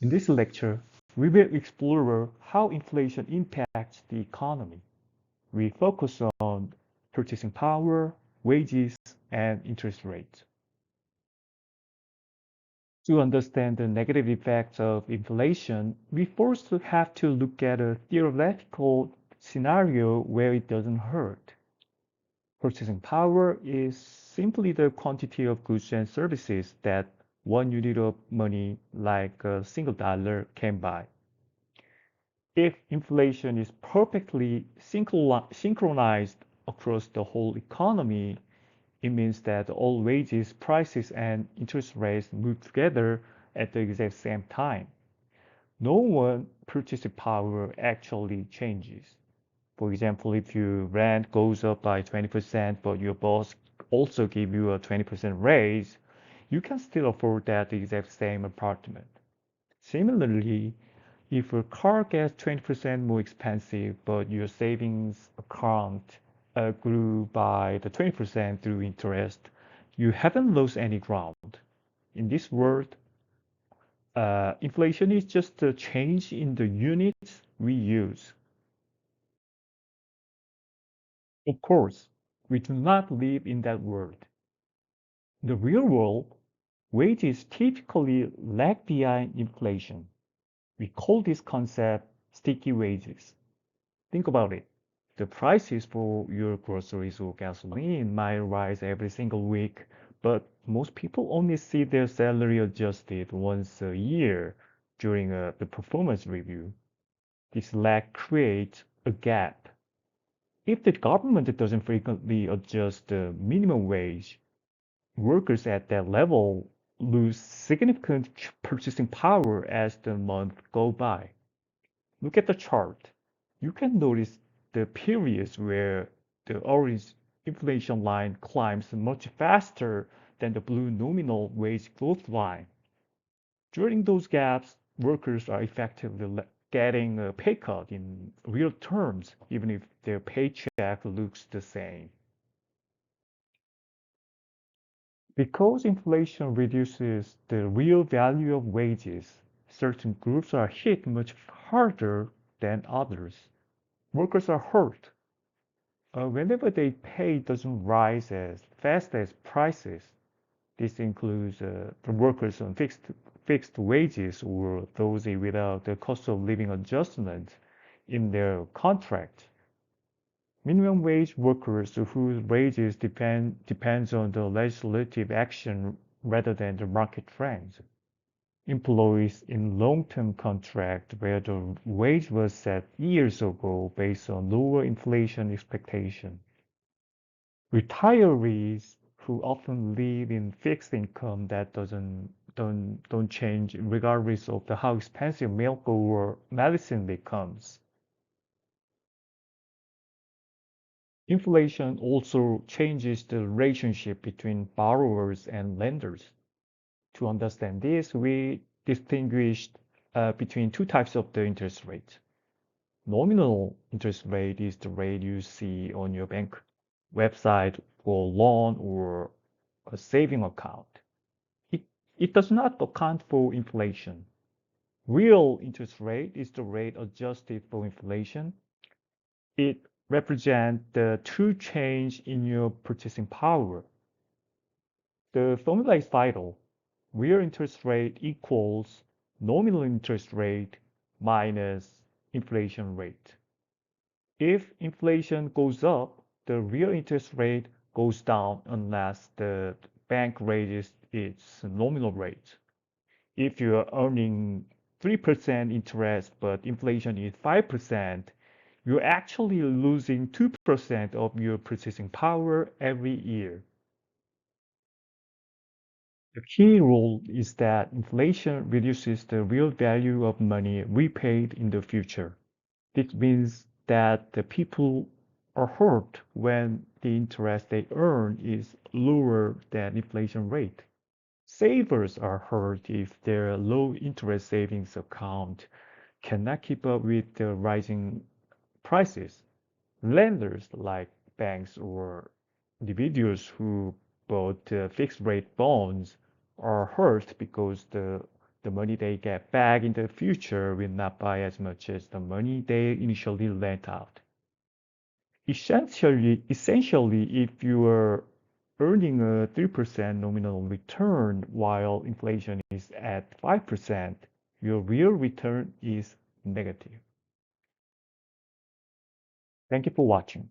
In this lecture, we will explore how inflation impacts the economy. We focus on purchasing power, wages, and interest rates. To understand the negative effects of inflation, we first have to look at a theoretical scenario where it doesn't hurt. Purchasing power is simply the quantity of goods and services that one unit of money, like a single dollar, can buy. If inflation is perfectly synchronized across the whole economy, it means that all wages, prices, and interest rates move together at the exact same time. No one purchasing power actually changes. For example, if your rent goes up by 20%, but your boss also give you a 20% raise, you can still afford that exact same apartment. Similarly, if a car gets 20% more expensive, but your savings account grew by the 20% through interest, you haven't lost any ground. In this world, inflation is just a change in the units we use. Of course, we do not live in that world. In the real world, wages typically lag behind inflation. We call this concept sticky wages. Think about it. The prices for your groceries or gasoline might rise every single week, but most people only see their salary adjusted once a year during the performance review. This lag creates a gap. If the government doesn't frequently adjust the minimum wage, workers at that level lose significant purchasing power as the months go by. Look at the chart. You can notice the periods where the orange inflation line climbs much faster than the blue nominal wage growth line. During those gaps, workers are effectively getting a pay cut in real terms, even if their paycheck looks the same. Because inflation reduces the real value of wages, certain groups are hit much harder than others. Workers are hurt whenever their pay doesn't rise as fast as prices. This includes the workers on fixed wages or those without the cost of living adjustment in their contract. Minimum wage workers whose wages depends on the legislative action rather than the market trends. Employees in long-term contract where the wage was set years ago based on lower inflation expectation. Retirees who often live in fixed income that don't change regardless of the how expensive milk or medicine becomes. Inflation also changes the relationship between borrowers and lenders. To understand this, we distinguished between two types of the interest rate. Nominal interest rate is the rate you see on your bank website for loan or a saving account. It, it does not account for inflation. Real interest rate is the rate adjusted for inflation. It represents the true change in your purchasing power. The formula is vital. Real interest rate equals nominal interest rate minus inflation rate. If inflation goes up, the real interest rate goes down unless the bank raises its nominal rate. If you're earning 3% interest but inflation is 5%, you're actually losing 2% of your purchasing power every year. The key rule is that inflation reduces the real value of money repaid in the future. This means that the people are hurt when the interest they earn is lower than inflation rate. Savers are hurt if their low interest savings account cannot keep up with the rising prices. Lenders like banks or individuals who bought fixed rate bonds are hurt because the money they get back in the future will not buy as much as the money they initially lent out. Essentially, if you are earning a 3% nominal return while inflation is at 5%, your real return is negative. Thank you for watching.